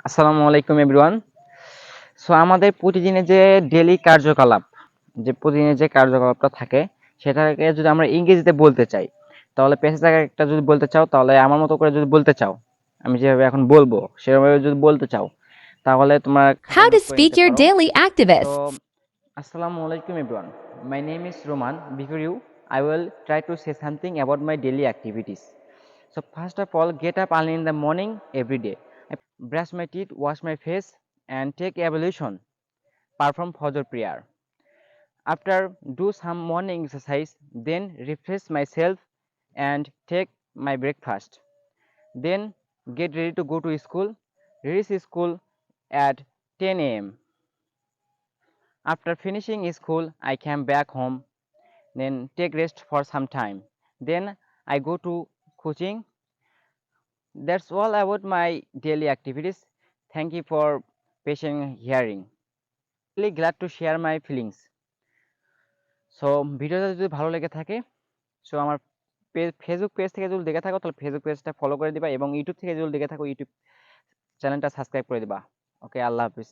আসসালামু আলাইকুম everyone. So আমাদের প্রতিদিনের যে ডেইলি কার্যকলাপ, যে প্রতিদিনের যে কার্যকলাপটা থাকে সেটাকে যদি আমরা ইংরেজিতে বলতে চাই, তাহলে প্যাসেজ একটা যদি বলতে চাও, তাহলে আমার মতো করে যদি বলতে চাও, আমি যেভাবে এখন বলবো সেভাবে যদি বলতে চাও, তাহলে তোমার খাতায় How to নোট করে speak নিতে your পারো। daily তো activists. আসসালামু আলাইকুম everyone, my name is Roman. Before you I will try to say something about my daily activities. So first of all, get up early in the morning every day. I brush my teeth, wash my face, and take ablution. Perform Fajr prayer. After do some morning exercise, then refresh myself and take my breakfast. Then get ready to go to school. Reach school at 10 a.m. After finishing school, I came back home, then take rest for some time. Then I go to coaching. That's all about my daily activities. Thank you for patient hearing. Really glad to share my feelings. So ভিডিওটা যদি ভালো লেগে থাকে, so আমার Facebook page থেকে যদি দেখে থাকো তাহলে ফেসবুক পেজটা ফলো করে দিবা, এবং ইউটিউব থেকে যদি দেখে থাকো ইউটিউব চ্যানেলটা সাবস্ক্রাইব করে দিবা। ওকে, আল্লাহ হাফিজ।